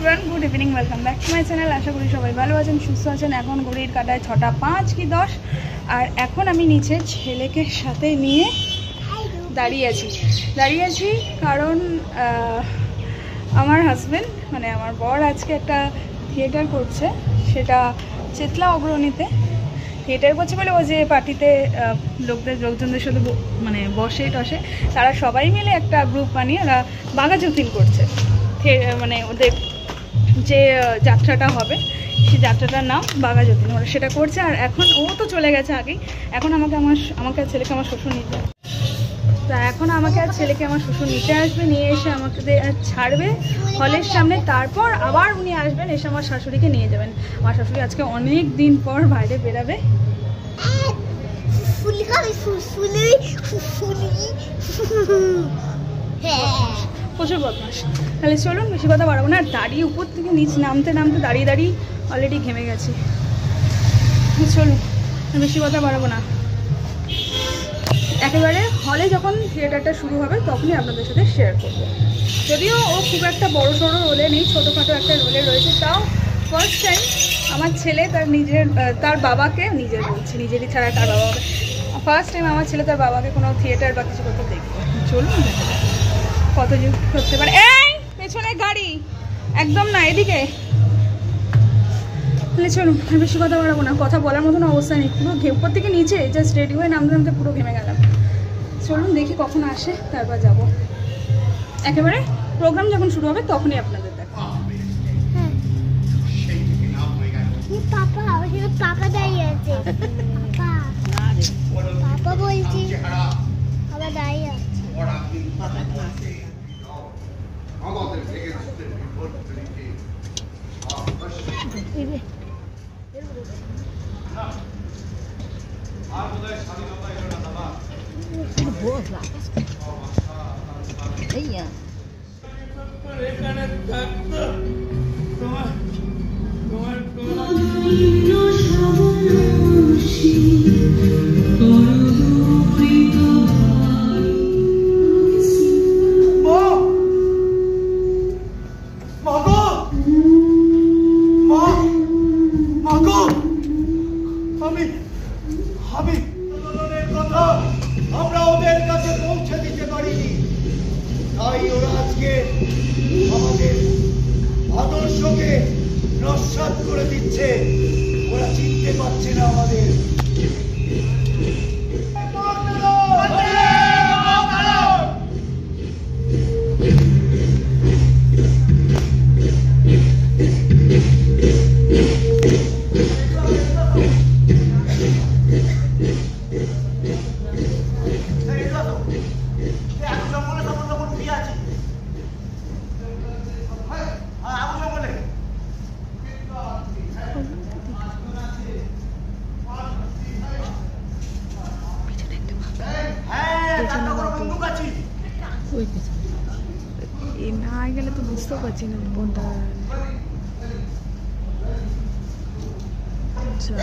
Everyone, good evening, welcome back to my channel. আশা করি সবাই ভালো আছেন, সুস্থ আছেন। এখন ঘড়ির কাটায় 6টা 5 কি 10, আর এখন আমি নিচে ছেলেকে সাথে নিয়ে দাঁড়িয়ে আছি কারণ আমার হাজব্যান্ড মানে আমার বর আজকে একটা থিয়েটার করছে, সেটা চেতলা অগ্রণীতে থিয়েটার করছে বলে ও যে পার্টিতে লোকজনদের সাথে মানে বসে টসে, তারা সবাই মিলে একটা গ্রুপ বানিয়ে ওরা বাঘাযতীন করছে। মানে ওদের যে যাত্রাটা হবে সেই যাত্রাটার নাম বাঘাযতীন, ওরা সেটা করছে। আর এখন ও তো চলে গেছে আগেই, এখন আমাকে আর ছেলেকে আমার শ্বশুর নিতে, তা এখন আমাকে আর ছেলেকে আমার শ্বশুর নিতে আসবে, নিয়ে এসে আমাকে ছাড়বে হলের সামনে, তারপর আবার উনি আসবেন, এসে আমার শাশুড়িকে নিয়ে যাবেন। আমার শাশুড়ি আজকে অনেক দিন পর বাইরে বেরাবে। প্রচুর বদমাস। তাহলে চলুন, বেশি কথা বাড়াবো না। দাঁড়িয়ে উপর থেকে নিচ নামতে দাঁড়িয়ে অলরেডি ঘেমে গেছি। চলুন, বেশি কথা বাড়াবো না। একেবারে হলে যখন থিয়েটারটা শুরু হবে তখনই আপনাদের সাথে শেয়ার করবো। যদিও ও খুব একটা বড় সড়ো রোলে নেই, ছোটোখাটো একটা রোলে রয়েছে। তাও ফার্স্ট টাইম আমার ছেলে তার বাবাকে নিজেরই ছাড়া তার বাবাকে ফার্স্ট টাইম আমার ছেলে তার বাবাকে কোনো থিয়েটার বা কিছু করতে দেখবে। চলুন কত যুগ করতে পারে। এই পেছনে গাড়ি, একদম না এদিকে। তাহলে চলুন, বেশি কথা বলবো না, কথা বলার মতন অবস্থা নেই। পুরো উপর থেকে নিচে জাস্ট রেডি হয়ে নামতে পুরো ঘেমে গেলাম। চলুন দেখি কখন আসে, তারপর যাব। একেবারে প্রোগ্রাম যখন শুরু হবে তখনই আপনাদের দেখো। পাপা দাঁড়িয়ে আছে, পাপা বলছি আবার দাঁড়িয়ে আছে। আমরা ওদের কাছে পৌঁছে দিতে পারিনি, তাই ওরা আজকে আমাদের আদর্শকে নস্যাৎ করে দিচ্ছে। ওরা চিনতে পারছে না আমাদের। না গেলে তো বুঝতেও পারছি না কোনটা। আচ্ছা